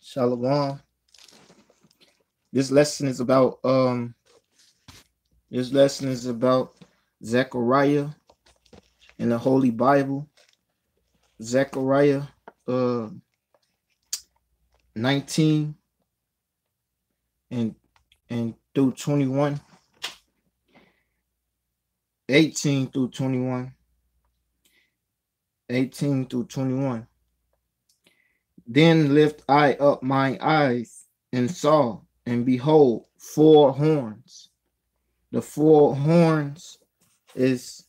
Shalom. This lesson is about Zechariah in the Holy Bible. Zechariah 19 and through 21, 18 through 21, 18 through 21. Then lift I up mine eyes and saw, and behold, 4 horns. The 4 horns is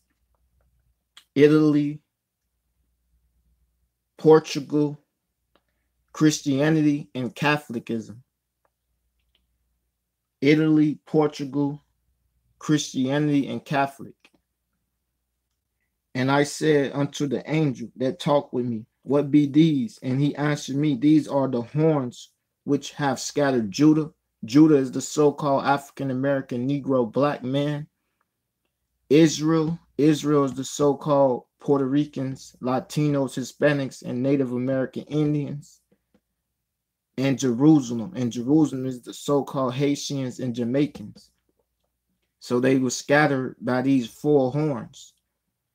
Italy, Portugal, Christianity, and Catholicism. Italy, Portugal, Christianity, and Catholic. And I said unto the angel that talked with me, what be these? And he answered me, these are the horns which have scattered Judah. Judah is the so-called African-American Negro black man. Israel is the so-called Puerto Ricans, Latinos, Hispanics, and Native American Indians. And Jerusalem is the so-called Haitians and Jamaicans. So they were scattered by these 4 horns,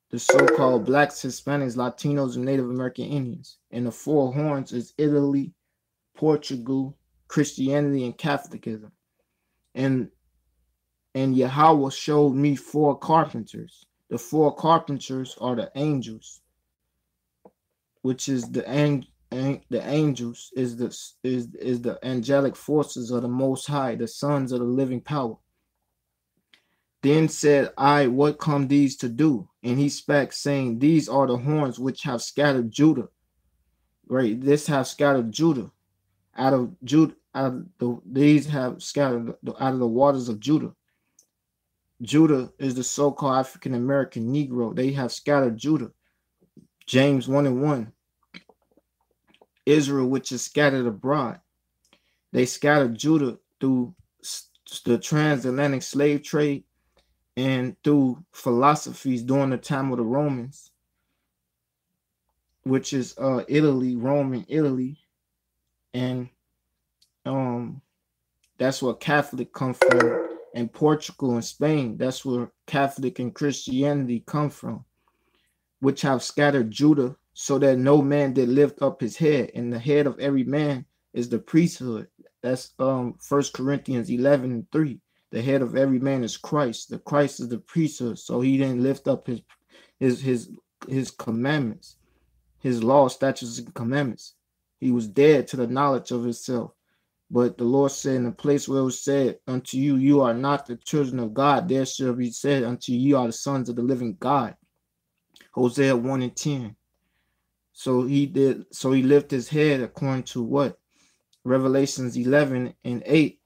the so-called blacks, Hispanics, Latinos, and Native American Indians. And the 4 horns is Italy, Portugal, Christianity, and Catholicism. And Yahweh showed me 4 carpenters. The 4 carpenters are the angels, which is the angels is the angelic forces of the Most High, the sons of the living power. Then said I, what come these to do? And he spake, saying, these are the horns which have scattered Judah. Right, this have scattered Judah out of Judah. These have scattered out of the waters of Judah. Judah is the so-called African American Negro. They have scattered Judah. James 1:1. Israel, which is scattered abroad. They scattered Judah through the transatlantic slave trade and through philosophies during the time of the Romans, which is Roman Italy. And that's where Catholic come from. And Portugal and Spain, that's where Catholic and Christianity come from, which have scattered Judah, so that no man did lift up his head, and the head of every man is the priesthood. That's 1 Corinthians 11:3. The head of every man is Christ. The Christ is the priesthood, so he didn't lift up his commandments, his law, statutes, and commandments. He was dead to the knowledge of himself. But the Lord said, in the place where it was said unto you, you are not the children of God, there shall be said unto you, you are the sons of the living God. Hosea 1:10. So he lifted his head according to what? Revelations 11:8.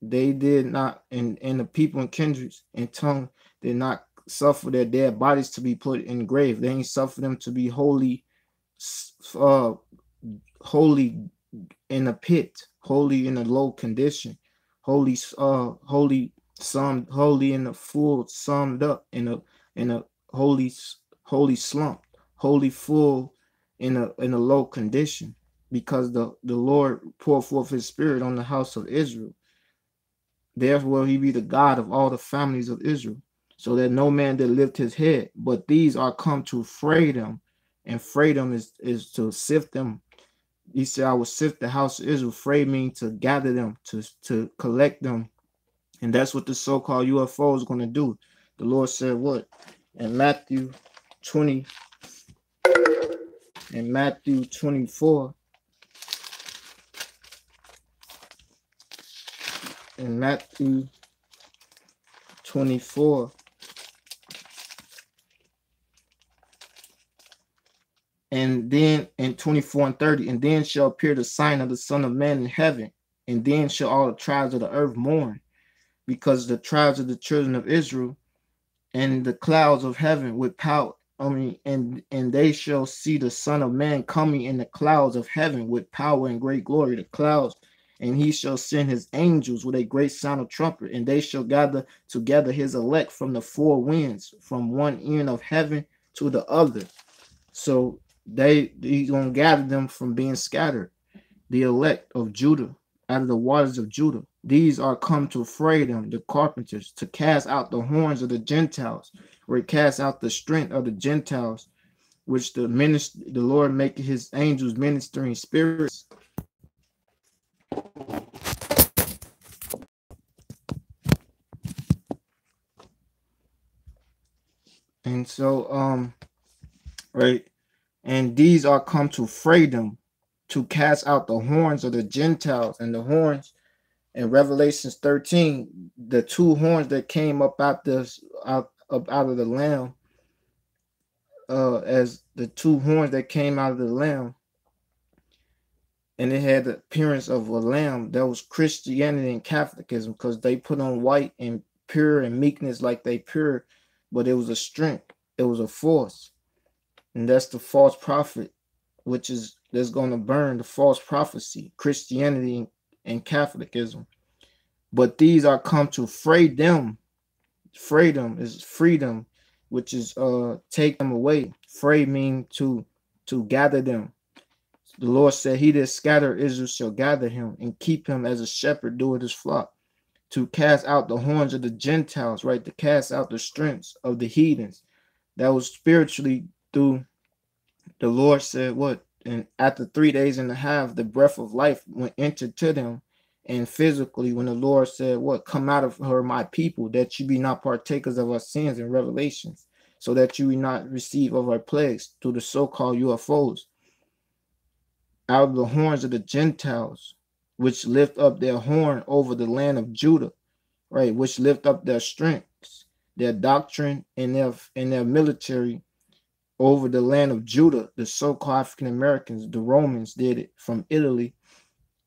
They did not, and the people and kindreds and tongue did not suffer their dead bodies to be put in the grave. They ain't suffer them to be holy in a pit, holy in a low condition, holy in a full summed up, in a holy slump, holy full in a low condition, because the Lord poured forth his spirit on the house of Israel. Therefore he be the God of all the families of Israel, so that no man did lift his head. But these are come to fray them, and fray them is to sift them. He said, I will sift the house of Israel. Fray means to gather them, to collect them. And that's what the so-called UFO is going to do. The Lord said what? In Matthew 20, in Matthew 24, in Matthew 24, and then in 24:30, and then shall appear the sign of the Son of Man in heaven, and then shall all the tribes of the earth mourn, because the tribes of the children of Israel and the clouds of heaven with power. And they shall see the Son of Man coming in the clouds of heaven with power and great glory. The clouds, and he shall send his angels with a great sound of trumpet, and they shall gather together his elect from the 4 winds, from one end of heaven to the other. So he's gonna gather them from being scattered. the elect of Judah, out of the waters of Judah. These are come to fray them, the carpenters, to cast out the horns of the Gentiles, or cast out the strength of the Gentiles, which the Lord maketh his angels ministering spirits. And so, right, and these are come to fray them, to cast out the horns of the Gentiles. And the horns in Revelations 13, the two horns that came up out of the lamb, as the two horns that came out of the lamb, and it had the appearance of a lamb. That was Christianity and Catholicism, because they put on white and pure and meekness like they pure, but it was a strength, it was a force. And that's the false prophet, which is that's going to burn, the false prophecy, Christianity and Catholicism. But these are come to fray them. Freedom is freedom, which is take them away. Fray mean to gather them. The Lord said, he that scatter Israel shall gather him, and keep him as a shepherd doeth his flock. To cast out the horns of the Gentiles, right? To cast out the strengths of the heathens. That was spiritually through, the Lord said what? And after 3 days and a half, the breath of life went entered to them. And physically, when the Lord said, what? Come out of her, my people, that you be not partakers of our sins and revelations, so that you will not receive of our plagues through the so-called UFOs. Out of the horns of the Gentiles, which lift up their horn over the land of Judah, right? Which lift up their strengths, their doctrine, and their military over the land of Judah. The so-called African Americans, the Romans, did it from Italy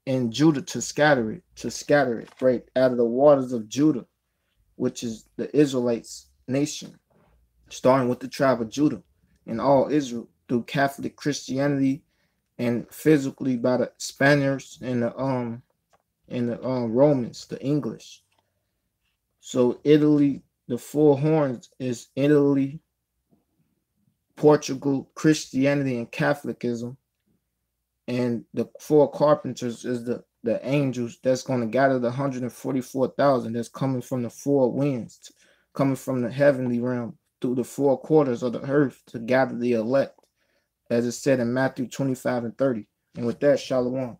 and Judah to scatter it, right? Out of the waters of Judah, which is the Israelites nation, starting with the tribe of Judah and all Israel through Catholic Christianity, and physically by the Spaniards and the Romans, the English. So Italy, the 4 horns is Italy, Portugal, Christianity, and Catholicism. And the 4 carpenters is the angels that's going to gather the 144,000 that's coming from the 4 winds, coming from the heavenly realm through the 4 quarters of the earth to gather the elect, as it said in Matthew 25 and 30. And with that, shalom.